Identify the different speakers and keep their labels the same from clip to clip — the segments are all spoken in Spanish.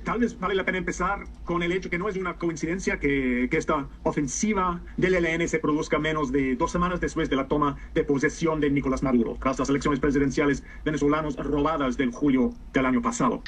Speaker 1: Tal vez vale la pena empezar con el hecho que no es una coincidencia que esta ofensiva del ELN se produzca menos de 2 semanas después de la toma de posesión de Nicolás Maduro, tras las elecciones presidenciales venezolanas robadas del julio del año pasado.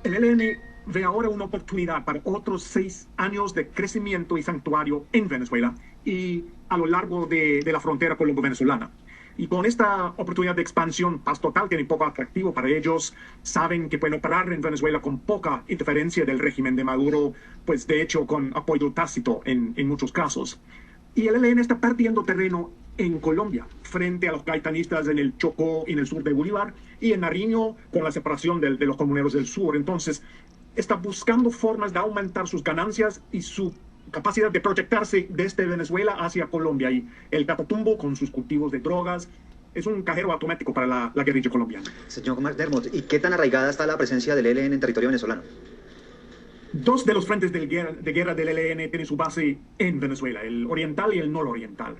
Speaker 1: El ELN ve ahora una oportunidad para otros 6 años de crecimiento y santuario en Venezuela y a lo largo de la frontera colombo-venezolana. Y con esta oportunidad de expansión, paz total, que es poco atractivo para ellos, saben que pueden operar en Venezuela con poca interferencia del régimen de Maduro, pues de hecho con apoyo tácito en muchos casos. Y el ELN está perdiendo terreno en Colombia, frente a los gaitanistas en el Chocó y en el sur de Bolívar, y en Nariño con la separación de los comuneros del sur. Entonces, está buscando formas de aumentar sus ganancias y su capacidad de proyectarse desde Venezuela hacia Colombia. Y el Catatumbo, con sus cultivos de drogas, es un cajero automático para la guerrilla colombiana.
Speaker 2: Señor McDermott, ¿y qué tan arraigada está la presencia del ELN en territorio venezolano?
Speaker 1: 2 de los frentes de guerra del ELN tienen su base en Venezuela, el oriental y el nororiental.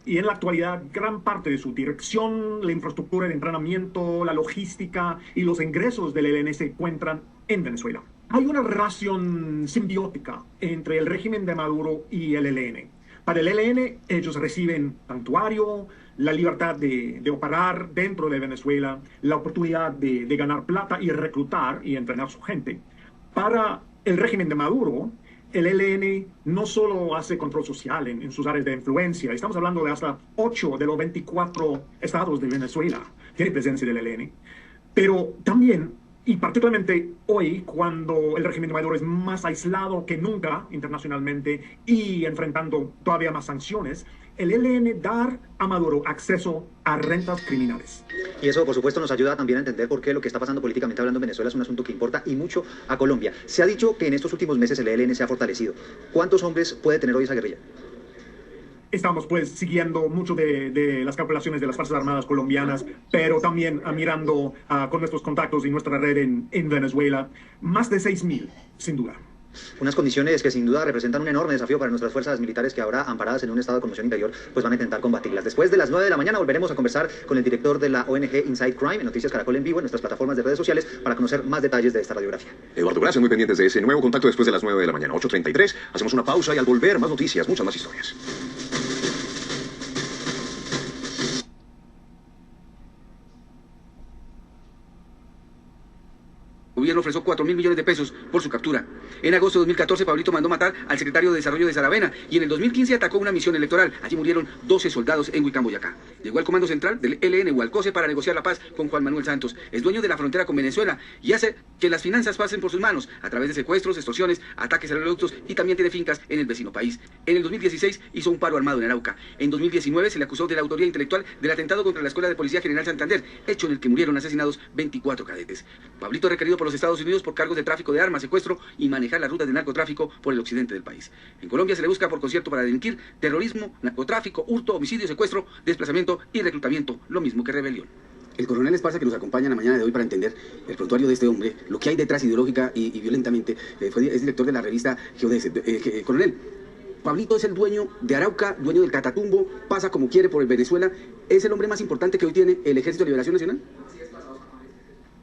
Speaker 1: Y en la actualidad, gran parte de su dirección, la infraestructura de entrenamiento, la logística y los ingresos del ELN se encuentran en Venezuela. Hay una relación simbiótica entre el régimen de Maduro y el ELN. Para el ELN, ellos reciben santuario, la libertad de operar dentro de Venezuela, la oportunidad de ganar plata y reclutar y entrenar a su gente. Para el régimen de Maduro, el ELN no solo hace control social en sus áreas de influencia, estamos hablando de hasta 8 de los 24 estados de Venezuela tiene presencia del ELN, pero también, y particularmente hoy, cuando el régimen de Maduro es más aislado que nunca internacionalmente y enfrentando todavía más sanciones, el ELN da a Maduro acceso a rentas criminales.
Speaker 2: Y eso, por supuesto, nos ayuda también a entender por qué lo que está pasando políticamente hablando en Venezuela es un asunto que importa y mucho a Colombia. Se ha dicho que en estos últimos meses el ELN se ha fortalecido. ¿Cuántos hombres puede tener hoy esa guerrilla?
Speaker 1: Estamos pues siguiendo mucho de las calculaciones de las Fuerzas Armadas colombianas, pero también mirando con nuestros contactos y nuestra red en Venezuela, más de 6.000, sin duda.
Speaker 2: Unas condiciones que sin duda representan un enorme desafío para nuestras fuerzas militares que ahora, amparadas en un estado de conmoción interior, pues van a intentar combatirlas. Después de las 9 de la mañana volveremos a conversar con el director de la ONG Inside Crime en Noticias Caracol en vivo en nuestras plataformas de redes sociales para conocer más detalles de esta radiografía.
Speaker 3: Eduardo, gracias, muy pendientes de ese nuevo contacto después de las 9 de la mañana, 8:33. Hacemos una pausa y al volver más noticias, muchas más historias.
Speaker 4: El gobierno ofreció 4.000 millones de pesos por su captura. En agosto de 2014, Pablito mandó matar al secretario de Desarrollo de Saravena y en el 2015 atacó una misión electoral. Allí murieron 12 soldados en Huicán, Boyacá. Llegó al comando central del ELN Hualcoce para negociar la paz con Juan Manuel Santos. Es dueño de la frontera con Venezuela y hace que las finanzas pasen por sus manos a través de secuestros, extorsiones, ataques a oleoductos y también tiene fincas en el vecino país. En el 2016 hizo un paro armado en Arauca. En 2019 se le acusó de la autoría intelectual del atentado contra la Escuela de Policía General Santander, hecho en el que murieron asesinados 24 cadetes. Pablito requerido por los Estados Unidos por cargos de tráfico de armas, secuestro y manejar las rutas de narcotráfico por el occidente del país. En Colombia se le busca por concierto para delinquir terrorismo, narcotráfico, hurto, homicidio, secuestro, desplazamiento y reclutamiento, lo mismo que rebelión. El coronel Esparza, que nos acompaña en la mañana de hoy para entender el prontuario de este hombre, lo que hay detrás ideológica y violentamente, es director de la revista Geodese. Coronel, Pablito es el dueño de Arauca, dueño del Catatumbo, pasa como quiere por el Venezuela, ¿es el hombre más importante que hoy tiene el Ejército de Liberación Nacional?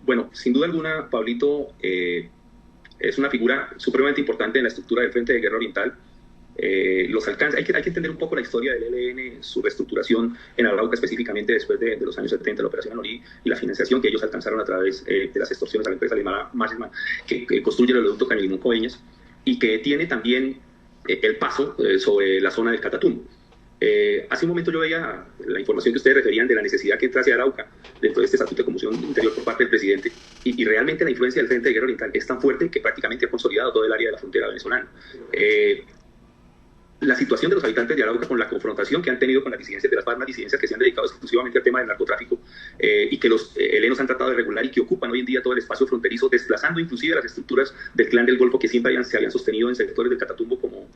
Speaker 5: Bueno, sin duda alguna, Pablito es una figura supremamente importante en la estructura del Frente de Guerra Oriental. Hay que entender un poco la historia del ELN, su reestructuración en Arauca, específicamente después de los años 70, la Operación Anorí y la financiación que ellos alcanzaron a través de las extorsiones a la empresa alemana Masselmann, que construye el oleoducto Caño-Limón-Coveñas y que tiene también el paso sobre la zona del Catatumbo. Hace un momento yo veía la información que ustedes referían de la necesidad que entrase a Arauca dentro de este estatuto de conmoción interior por parte del presidente y realmente la influencia del Frente de Guerra Oriental es tan fuerte que prácticamente ha consolidado todo el área de la frontera venezolana. La situación de los habitantes de Arauca con la confrontación que han tenido con las disidencias de las FARC, disidencias que se han dedicado exclusivamente al tema del narcotráfico y que los helenos han tratado de regular y que ocupan hoy en día todo el espacio fronterizo, desplazando inclusive las estructuras del Clan del Golfo que siempre se habían sostenido en sectores del Catatumbo como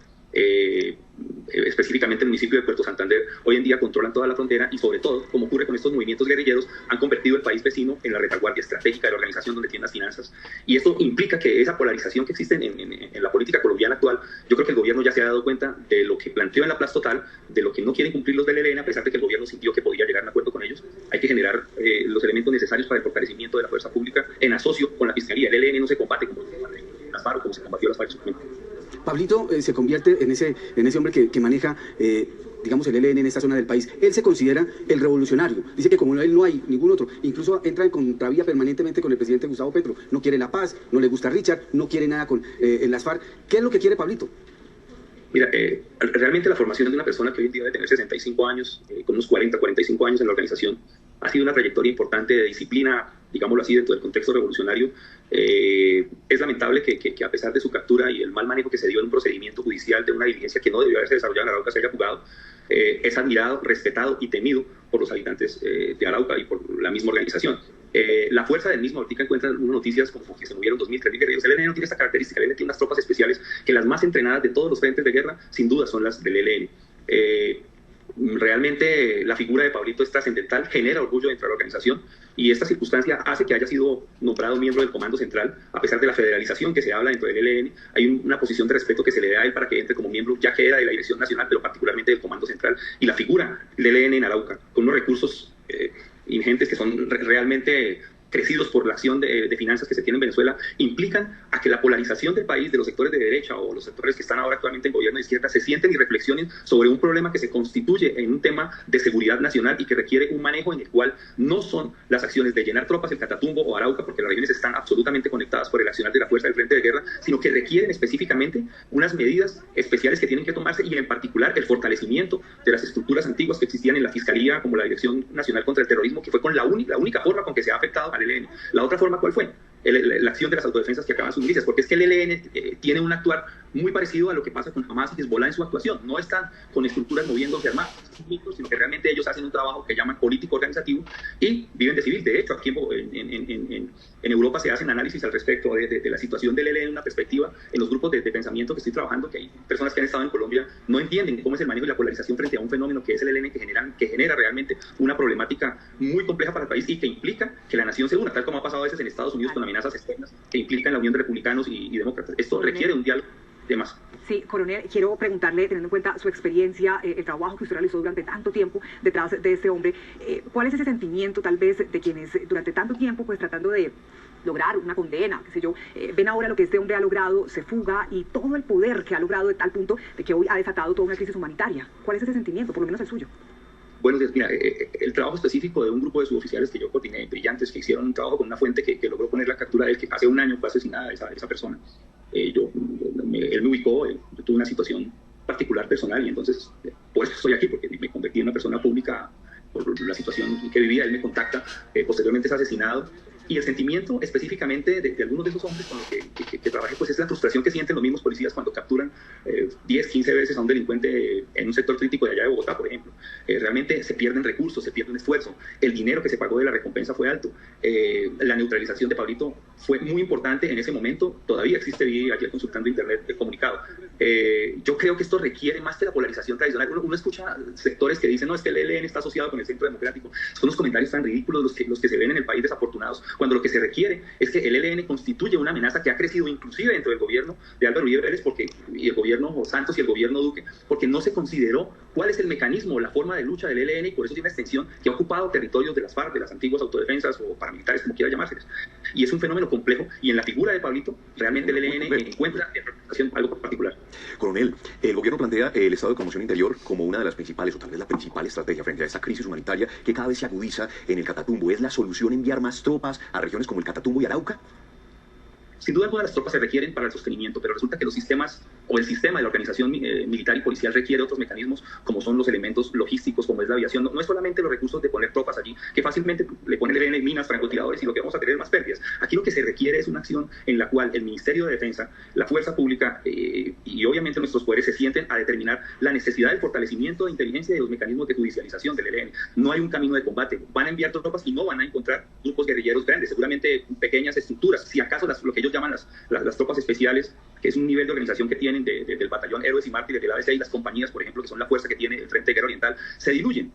Speaker 5: específicamente el municipio de Puerto Santander, hoy en día controlan toda la frontera y sobre todo, como ocurre con estos movimientos guerrilleros, han convertido el país vecino en la retaguardia estratégica de la organización donde tienen las finanzas. Y esto implica que esa polarización que existe en la política colombiana actual, yo creo que el gobierno ya se ha dado cuenta de lo que planteó en la Plaza Total, de lo que no quieren cumplir los del ELN, a pesar de que el gobierno sintió que podía llegar a un acuerdo con ellos. Hay que generar los elementos necesarios para el fortalecimiento de la fuerza pública en asocio con la Fiscalía. El ELN no se combate como se combate. las FARC, como se combatió las FARC en su momento.
Speaker 4: Pablito se convierte en ese hombre que maneja, digamos, el ELN en esta zona del país. Él se considera el revolucionario. Dice que como él no hay ningún otro. Incluso entra en contravía permanentemente con el presidente Gustavo Petro. No quiere la paz, no le gusta Richard, no quiere nada con las FARC. ¿Qué es lo que quiere Pablito?
Speaker 5: Mira, realmente la formación de una persona que hoy en día debe tener 65 años, con unos 40, 45 años en la organización, ha sido una trayectoria importante de disciplina, digámoslo así, dentro del contexto revolucionario. Es lamentable que a pesar de su captura y el mal manejo que se dio en un procedimiento judicial de una diligencia que no debió haberse desarrollado en Arauca se haya jugado, es admirado, respetado y temido por los habitantes de Arauca y por la misma organización. La fuerza del mismo, ahorita encuentran unas noticias como que se movieron 2.000, 3.000 guerrilleros. El ELN no tiene esta característica, el ELN tiene unas tropas especiales que las más entrenadas de todos los frentes de guerra, sin duda, son las del ELN. Realmente la figura de Pablito es trascendental, genera orgullo dentro de la organización y esta circunstancia hace que haya sido nombrado miembro del Comando Central, a pesar de la federalización que se habla dentro del ELN. Hay una posición de respeto que se le da a él para que entre como miembro, ya que era de la Dirección Nacional, pero particularmente del Comando Central, y la figura del ELN en Arauca, con unos recursos ingentes que son realmente crecidos por la acción de finanzas que se tiene en Venezuela, implican a que la polarización del país, de los sectores de derecha o los sectores que están ahora actualmente en gobierno de izquierda, se sienten y reflexionen sobre un problema que se constituye en un tema de seguridad nacional y que requiere un manejo en el cual no son las acciones de llenar tropas en Catatumbo o Arauca, porque las regiones están absolutamente conectadas por el accionar de la fuerza del frente de guerra, sino que requieren específicamente unas medidas especiales que tienen que tomarse y en particular el fortalecimiento de las estructuras antiguas que existían en la Fiscalía, como la Dirección Nacional contra el Terrorismo, que fue con la única forma con que se ha afectado al ELN. La otra forma, ¿cuál fue? La acción de las autodefensas que acaban sus milicias, porque es que el ELN tiene un actuar muy parecido a lo que pasa con Hamas y Hezbollah en su actuación. No están con estructuras moviéndose armadas, sino que realmente ellos hacen un trabajo que llaman político organizativo y viven de civil. De hecho, aquí en Europa se hacen análisis al respecto de la situación del ELN en una perspectiva. En los grupos de pensamiento que estoy trabajando, que hay personas que han estado en Colombia, no entienden cómo es el manejo y la polarización frente a un fenómeno que es el ELN, que genera realmente una problemática muy compleja para el país y que implica que la nación se una, tal como ha pasado a veces en Estados Unidos con amenazas externas que implican la unión de republicanos y demócratas. Esto requiere un diálogo de más.
Speaker 6: Sí, coronel, quiero preguntarle, teniendo en cuenta su experiencia, el trabajo que usted realizó durante tanto tiempo detrás de este hombre, ¿cuál es ese sentimiento tal vez de quienes durante tanto tiempo, pues tratando de lograr una condena, qué sé yo, ven ahora lo que este hombre ha logrado, se fuga y todo el poder que ha logrado de tal punto de que hoy ha desatado toda una crisis humanitaria? ¿Cuál es ese sentimiento, por lo menos el suyo?
Speaker 5: Buenos días. Mira, el trabajo específico de un grupo de suboficiales que yo coordiné, brillantes, que hicieron un trabajo con una fuente que logró poner la captura de él, que hace un año fue asesinada esa persona. Él me ubicó, yo tuve una situación particular personal y entonces por eso estoy aquí, porque me convertí en una persona pública por la situación que vivía. Él me contacta, posteriormente es asesinado. Y el sentimiento específicamente de algunos de esos hombres con los que trabajé, pues es la frustración que sienten los mismos policías cuando capturan 10, 15 veces a un delincuente en un sector crítico de allá de Bogotá, por ejemplo. Realmente se pierden recursos, se pierde un esfuerzo, el dinero que se pagó de la recompensa fue alto, la neutralización de Pablito fue muy importante en ese momento, todavía existe ayer consultando internet el comunicado. Yo creo que esto requiere más que la polarización tradicional. Uno escucha sectores que dicen, no, es que el ELN está asociado con el Centro Democrático. Son los comentarios tan ridículos los que se ven en el país, desafortunados, cuando lo que se requiere es que el ELN constituye una amenaza que ha crecido inclusive dentro del gobierno de Álvaro Uribe Vélez y el gobierno Santos y el gobierno Duque, porque no se consideró cuál es el mecanismo, la forma de lucha del ELN, y por eso tiene una extensión que ha ocupado territorios de las FARC, de las antiguas autodefensas o paramilitares, como quiera llamárseles. Y es un fenómeno complejo, y en la figura de Pablito, realmente el ELN encuentra en representación algo particular.
Speaker 3: Coronel, el gobierno plantea el estado de conmoción interior como una de las principales, o tal vez la principal estrategia frente a esta crisis humanitaria que cada vez se agudiza en el Catatumbo. ¿Es la solución enviar más tropas a regiones como el Catatumbo y Arauca?
Speaker 5: Sin duda alguna las tropas se requieren para el sostenimiento, pero resulta que los sistemas o el sistema de la organización militar y policial requiere otros mecanismos, como son los elementos logísticos, como es la aviación. No es solamente los recursos de poner tropas allí, que fácilmente le ponen el ELN minas, francotiradores, y lo que vamos a tener es más pérdidas. Aquí lo que se requiere es una acción en la cual el Ministerio de Defensa, la Fuerza Pública y obviamente nuestros poderes se sienten a determinar la necesidad del fortalecimiento de inteligencia y de los mecanismos de judicialización del ELN. No hay un camino de combate. Van a enviar tropas y no van a encontrar grupos guerrilleros grandes, seguramente pequeñas estructuras, si acaso lo que ellos llaman las tropas especiales, que es un nivel de organización que tienen del batallón Héroes y Mártires del ABC y las compañías, por ejemplo, que son la fuerza que tiene el Frente de Guerra Oriental, se diluyen.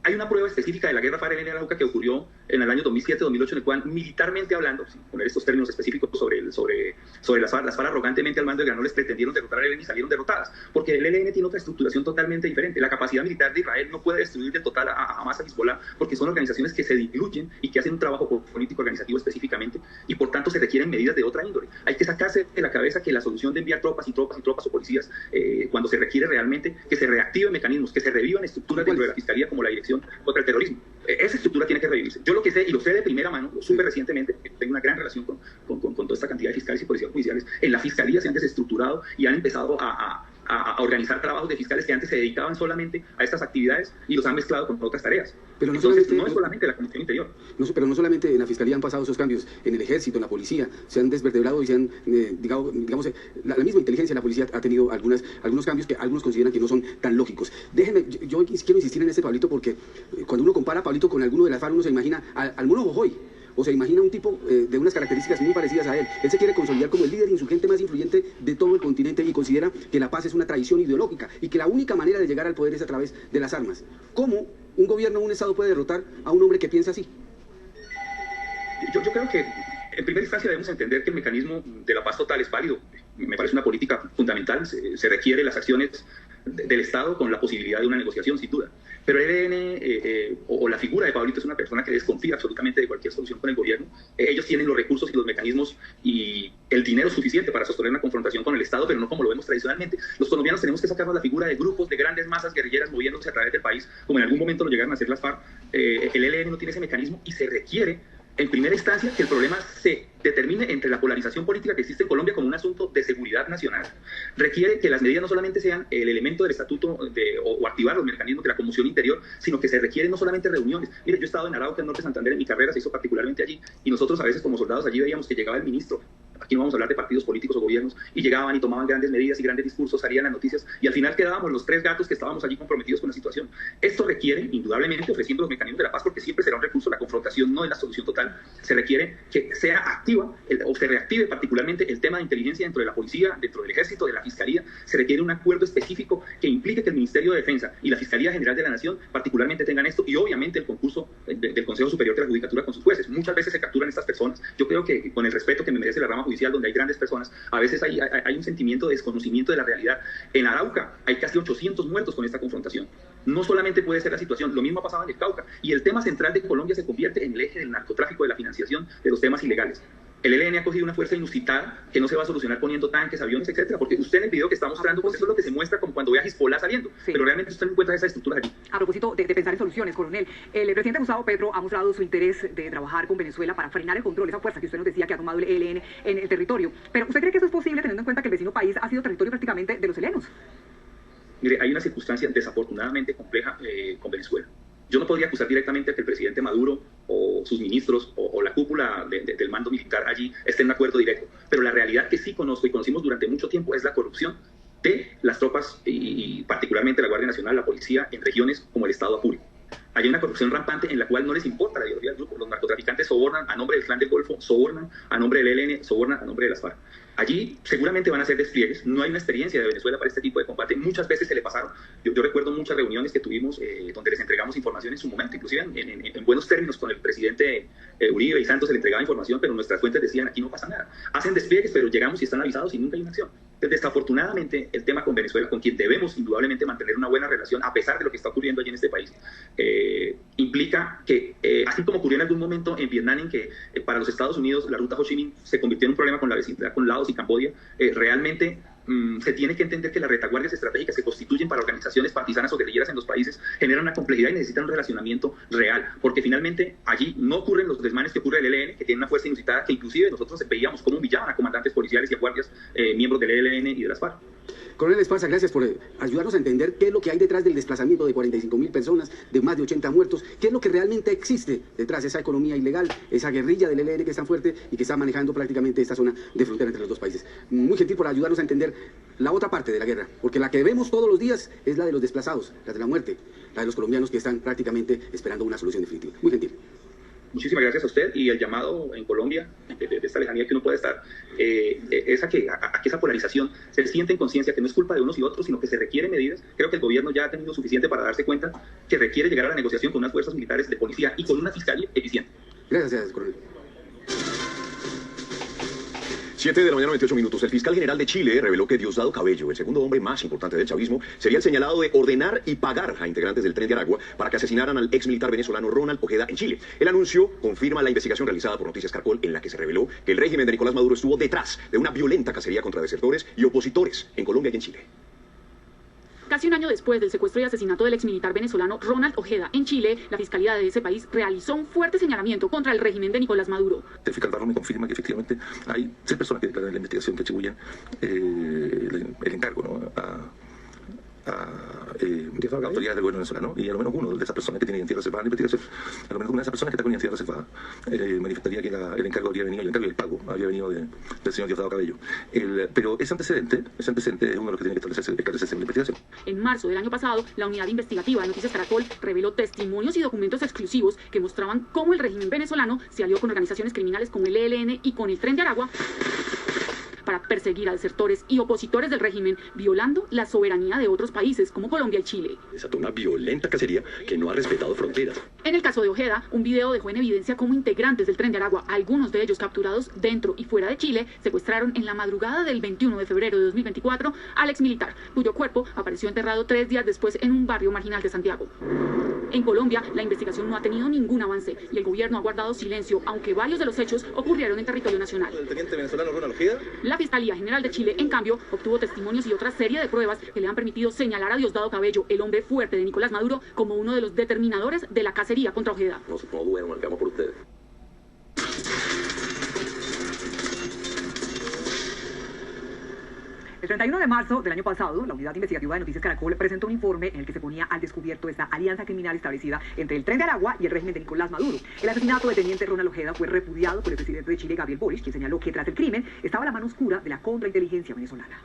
Speaker 5: Hay una prueba específica de la guerra FARC-ELN en Arauca que ocurrió en el año 2007-2008, en el cual, militarmente hablando, sin poner estos términos específicos sobre las FARC arrogantemente al mando de Granollers pretendieron derrotar al ELN y salieron derrotadas, porque el ELN tiene otra estructuración totalmente diferente. La capacidad militar de Israel no puede destruir del total a Hamas, a Hezbollah, porque son organizaciones que se diluyen y que hacen un trabajo político organizativo específicamente, y por tanto se requieren medidas de otra índole. Hay que sacarse de la cabeza que la solución de enviar tropas o policías, cuando se requiere realmente que se reactiven mecanismos, que se revivan estructuras dentro de la Fiscalía como la Dirección contra el Terrorismo. Esa estructura tiene que revivirse. Yo lo que sé, y lo sé de primera mano, lo supe recientemente, tengo una gran relación con toda esta cantidad de fiscales y policías judiciales, en la Fiscalía se han desestructurado y han empezado a organizar trabajos de fiscales que antes se dedicaban solamente a estas actividades y los han mezclado con otras tareas.
Speaker 4: Pero no,
Speaker 5: entonces,
Speaker 4: solamente,
Speaker 5: no es solamente la Comisión Interior.
Speaker 4: Pero no solamente en la Fiscalía han pasado esos cambios, en el Ejército, en la Policía, se han desvertebrado y se han, digamos, la misma inteligencia de la Policía ha tenido algunos cambios que algunos consideran que no son tan lógicos. Déjenme, yo quiero insistir en este Pablito, porque cuando uno compara a Pablito con alguno de las FARC, uno se imagina al Mono Jojoy, o se imagina un tipo de unas características muy parecidas a él. Él se quiere consolidar como el líder insurgente más influyente de todo el continente y considera que la paz es una traición ideológica y que la única manera de llegar al poder es a través de las armas. ¿Cómo un gobierno o un Estado puede derrotar a un hombre que piensa así?
Speaker 5: Yo creo que en primera instancia debemos entender que el mecanismo de la paz total es válido. Me parece una política fundamental. Se requiere las acciones del Estado con la posibilidad de una negociación, sin duda. Pero el ELN o la figura de Pablito es una persona que desconfía absolutamente de cualquier solución con el gobierno. Ellos tienen los recursos y los mecanismos y el dinero suficiente para sostener una confrontación con el Estado, pero no como lo vemos tradicionalmente. Los colombianos tenemos que sacarnos la figura de grupos de grandes masas guerrilleras moviéndose a través del país, como en algún momento lo llegaron a hacer las FARC. El ELN no tiene ese mecanismo y se requiere, en primera instancia, que el problema se determine entre la polarización política que existe en Colombia como un asunto de seguridad nacional. Requiere que las medidas no solamente sean el elemento del estatuto o activar los mecanismos de la Comisión Interior, sino que se requieren no solamente reuniones. Mire, yo he estado en Arauca, en Norte de Santander, en mi carrera se hizo particularmente allí, y nosotros a veces como soldados allí veíamos que llegaba el ministro, aquí no vamos a hablar de partidos políticos o gobiernos, y llegaban y tomaban grandes medidas y grandes discursos, salían las noticias, y al final quedábamos los tres gatos que estábamos allí comprometidos con la situación. Esto requiere, indudablemente, ofreciendo los mecanismos de la paz, porque siempre será un recurso, la confrontación no es la solución total. Se requiere que sea activa o se reactive particularmente el tema de inteligencia dentro de la policía, dentro del ejército, de la fiscalía. Se requiere un acuerdo específico que implique que el Ministerio de Defensa y la Fiscalía General de la Nación particularmente tengan esto, y obviamente el concurso del Consejo Superior de la Judicatura con sus jueces. Muchas veces se capturan estas personas. Yo creo que con el respeto que me merece la rama judicial, donde hay grandes personas, a veces hay un sentimiento de desconocimiento de la realidad. En Arauca hay casi 800 muertos con esta confrontación. No solamente puede ser la situación, lo mismo ha pasado en el Cauca, y el tema central de Colombia se convierte en el eje del narcotráfico, de la financiación de los temas ilegales. El ELN ha cogido una fuerza inusitada que no se va a solucionar poniendo tanques, aviones, etcétera, porque usted en el video que está mostrando, pues eso es lo que se muestra como cuando ve a Hezbollah saliendo, sí. Pero realmente usted no encuentra esa estructura allí.
Speaker 6: A propósito de pensar en soluciones, coronel, el presidente Gustavo Petro ha mostrado su interés de trabajar con Venezuela para frenar el control, esa fuerza que usted nos decía que ha tomado el ELN en el territorio. Pero ¿usted cree que eso es posible teniendo en cuenta que el vecino país ha sido territorio prácticamente de los helenos?
Speaker 5: Mire, hay una circunstancia desafortunadamente compleja con Venezuela. Yo no podría acusar directamente a que el presidente Maduro o sus ministros o la cúpula del mando militar allí estén en un acuerdo directo, pero la realidad que sí conozco y conocimos durante mucho tiempo es la corrupción de las tropas y particularmente la Guardia Nacional, la policía, en regiones como el Estado Apure. Hay una corrupción rampante en la cual no les importa la ideología del grupo. Los narcotraficantes sobornan a nombre del Clan del Golfo, sobornan a nombre del ELN, sobornan a nombre de las FARC. Allí seguramente van a hacer despliegues. No hay una experiencia de Venezuela para este tipo de combate. Muchas veces se le pasaron. Yo recuerdo muchas reuniones que tuvimos donde les entregamos información en su momento, inclusive en buenos términos con el presidente Uribe y Santos se le entregaba información, pero nuestras fuentes decían aquí no pasa nada. Hacen despliegues, pero llegamos y están avisados y nunca hay una acción. Entonces, desafortunadamente, el tema con Venezuela, con quien debemos indudablemente mantener una buena relación, a pesar de lo que está ocurriendo allí en este país, implica que, así como ocurrió en algún momento en Vietnam, en que para los Estados Unidos la ruta Ho Chi Minh se convirtió en un problema con la vecindad con Laos y Camboya, realmente se tiene que entender que las retaguardias estratégicas que constituyen para organizaciones partisanas o guerrilleras en los países generan una complejidad y necesitan un relacionamiento real, porque finalmente allí no ocurren los desmanes que ocurre el ELN, que tiene una fuerza inusitada, que inclusive nosotros veíamos cómo humillaban a comandantes policiales y a guardias miembros del ELN y de las FARC.
Speaker 4: Coronel Esparza, gracias por ayudarnos a entender qué es lo que hay detrás del desplazamiento de 45.000 personas, de más de 80 muertos, qué es lo que realmente existe detrás de esa economía ilegal, esa guerrilla del ELN que es tan fuerte y que está manejando prácticamente esta zona de frontera entre los dos países. Muy gentil por ayudarnos a entender la otra parte de la guerra, porque la que vemos todos los días es la de los desplazados, la de la muerte, la de los colombianos que están prácticamente esperando una solución definitiva. Muy gentil.
Speaker 5: muchísimas gracias a usted, y el llamado en Colombia, de esta lejanía que uno puede estar, es a que esa polarización se siente en conciencia que no es culpa de unos y otros, sino que se requieren medidas. Creo que el gobierno ya ha tenido suficiente para darse cuenta que requiere llegar a la negociación con unas fuerzas militares de policía y con una fiscalía eficiente.
Speaker 4: Gracias, coronel.
Speaker 3: 7 de la mañana, 28 minutos. El fiscal general de Chile reveló que Diosdado Cabello, el segundo hombre más importante del chavismo, sería el señalado de ordenar y pagar a integrantes del Tren de Aragua para que asesinaran al ex militar venezolano Ronald Ojeda en Chile. El anuncio confirma la investigación realizada por Noticias Caracol, en la que se reveló que el régimen de Nicolás Maduro estuvo detrás de una violenta cacería contra desertores y opositores en Colombia y en Chile.
Speaker 7: Casi un año después del secuestro y asesinato del exmilitar venezolano Ronald Ojeda en Chile, la Fiscalía de ese país realizó un fuerte señalamiento contra el régimen de Nicolás Maduro.
Speaker 8: El fiscal Barro me confirma que efectivamente hay 6 personas que declaran en la investigación que atribuyen el encargo, ¿no?, a autoridades del gobierno venezolano, y a lo menos uno de esas personas que tiene identidad reservada en la investigación, a lo menos una de esas personas que está con identidad reservada, manifestaría que el encargo habría venido, el encargo y el pago había venido del señor Diosdado Cabello. Pero ese antecedente es uno de los que tiene que establecerse en la investigación.
Speaker 7: En marzo del año pasado, la unidad investigativa de Noticias Caracol reveló testimonios y documentos exclusivos que mostraban cómo el régimen venezolano se alió con organizaciones criminales como el ELN y con el Tren de Aragua para perseguir a desertores y opositores del régimen, violando la soberanía de otros países como Colombia y Chile.
Speaker 3: Desató una violenta cacería que no ha respetado fronteras.
Speaker 7: En el caso de Ojeda, un video dejó en evidencia cómo integrantes del Tren de Aragua, algunos de ellos capturados dentro y fuera de Chile, secuestraron en la madrugada del 21 de febrero de 2024 al exmilitar, cuyo cuerpo apareció enterrado 3 días después en un barrio marginal de Santiago. En Colombia, la investigación no ha tenido ningún avance y el gobierno ha guardado silencio, aunque varios de los hechos ocurrieron en territorio nacional.
Speaker 8: ¿El teniente venezolano Ronald Ojeda?
Speaker 7: La Fiscalía General de Chile, en cambio, obtuvo testimonios y otra serie de pruebas que le han permitido señalar a Diosdado Cabello, el hombre fuerte de Nicolás Maduro, como uno de los determinadores de la cacería contra Ojeda.
Speaker 3: No duerman, marcamos por ustedes.
Speaker 6: El 31 de marzo del año pasado, la unidad investigativa de Noticias Caracol presentó un informe en el que se ponía al descubierto esta alianza criminal establecida entre el Tren de Aragua y el régimen de Nicolás Maduro. El asesinato del teniente Ronald Ojeda fue repudiado por el presidente de Chile, Gabriel Boric, quien señaló que tras el crimen estaba la mano oscura de la contrainteligencia venezolana.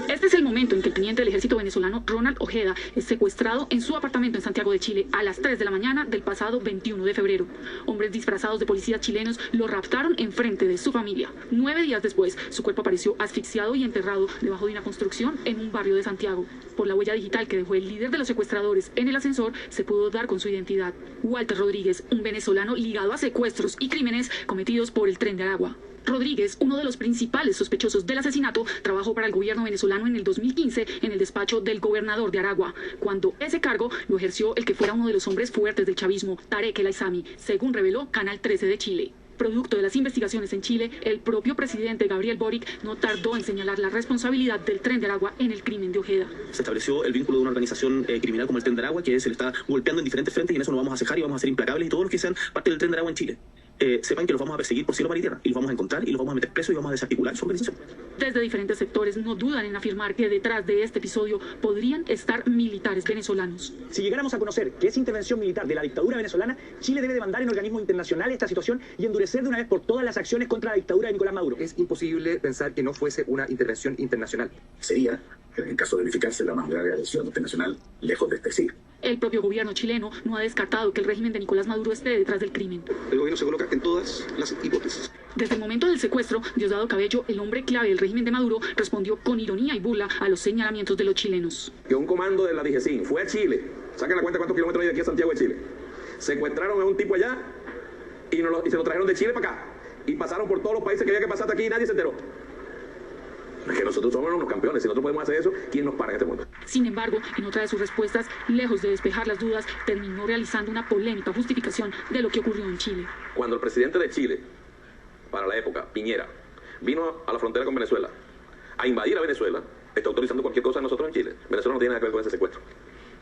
Speaker 7: Este es el momento en que el teniente del ejército venezolano Ronald Ojeda es secuestrado en su apartamento en Santiago de Chile a las 3 de la mañana del pasado 21 de febrero. Hombres disfrazados de policías chilenos lo raptaron en frente de su familia. 9 días después, su cuerpo apareció asfixiado y enterrado debajo de una construcción en un barrio de Santiago. Por la huella digital que dejó el líder de los secuestradores en el ascensor, se pudo dar con su identidad: Walter Rodríguez, un venezolano ligado a secuestros y crímenes cometidos por el Tren de Aragua. Rodríguez, uno de los principales sospechosos del asesinato, trabajó para el gobierno venezolano en el 2015 en el despacho del gobernador de Aragua, cuando ese cargo lo ejerció el que fuera uno de los hombres fuertes del chavismo, Tarek El Aizami, según reveló Canal 13 de Chile. Producto de las investigaciones en Chile, el propio presidente Gabriel Boric no tardó en señalar la responsabilidad del Tren de Aragua en el crimen de Ojeda.
Speaker 9: Se estableció el vínculo de una organización criminal como el Tren de Aragua, que se le está golpeando en diferentes frentes, y en eso nos vamos a cejar y vamos a ser implacables, y todos los que sean parte del Tren de Aragua en Chile sepan que los vamos a perseguir por cielo, mar y tierra, y los vamos a encontrar y los vamos a meter presos y vamos a desarticular su organización.
Speaker 7: Desde diferentes sectores no dudan en afirmar que detrás de este episodio podrían estar militares venezolanos.
Speaker 10: Si llegáramos a conocer que es intervención militar de la dictadura venezolana, Chile debe demandar en organismos internacionales esta situación y endurecer de una vez por todas las acciones contra la dictadura de Nicolás Maduro.
Speaker 11: Es imposible pensar que no fuese una intervención internacional.
Speaker 12: Sería, en caso de verificarse, la más grave agresión internacional, lejos de este siglo.
Speaker 7: El propio gobierno chileno no ha descartado que el régimen de Nicolás Maduro esté detrás del crimen.
Speaker 3: El gobierno se coloca en todas las hipótesis.
Speaker 7: Desde el momento del secuestro, Diosdado Cabello, el hombre clave del régimen de Maduro, respondió con ironía y burla a los señalamientos de los chilenos.
Speaker 13: Que un comando de la DGCIN fue a Chile, saquen la cuenta cuántos kilómetros hay de aquí a Santiago de Chile, secuestraron a un tipo allá y se lo trajeron de Chile para acá, y pasaron por todos los países que había que pasar hasta aquí y nadie se enteró. Es que nosotros somos unos campeones. Si nosotros podemos hacer eso, ¿quién nos para en este mundo?
Speaker 7: Sin embargo, en otra de sus respuestas, lejos de despejar las dudas, terminó realizando una polémica justificación de lo que ocurrió en Chile.
Speaker 13: Cuando el presidente de Chile, para la época, Piñera, vino a la frontera con Venezuela a invadir a Venezuela, está autorizando cualquier cosa a nosotros en Chile. Venezuela no tiene nada que ver con ese secuestro.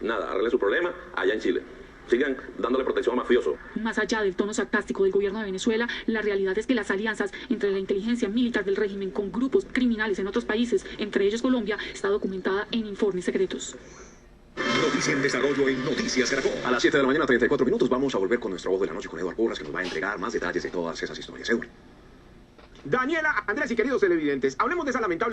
Speaker 13: Nada, arregle su problema allá en Chile. Sigan dándole protección a mafiosos.
Speaker 7: Más allá del tono sarcástico del gobierno de Venezuela, la realidad es que las alianzas entre la inteligencia militar del régimen con grupos criminales en otros países, entre ellos Colombia, está documentada en informes secretos.
Speaker 12: Noticia en desarrollo en Noticias Caracol.
Speaker 3: A las 7 de la mañana, 34 minutos, vamos a volver con nuestra voz de la noche, con Eduardo Porras, que nos va a entregar más detalles de todas esas historias. Eduardo.
Speaker 14: Daniela, Andrés y queridos televidentes, hablemos de esa lamentable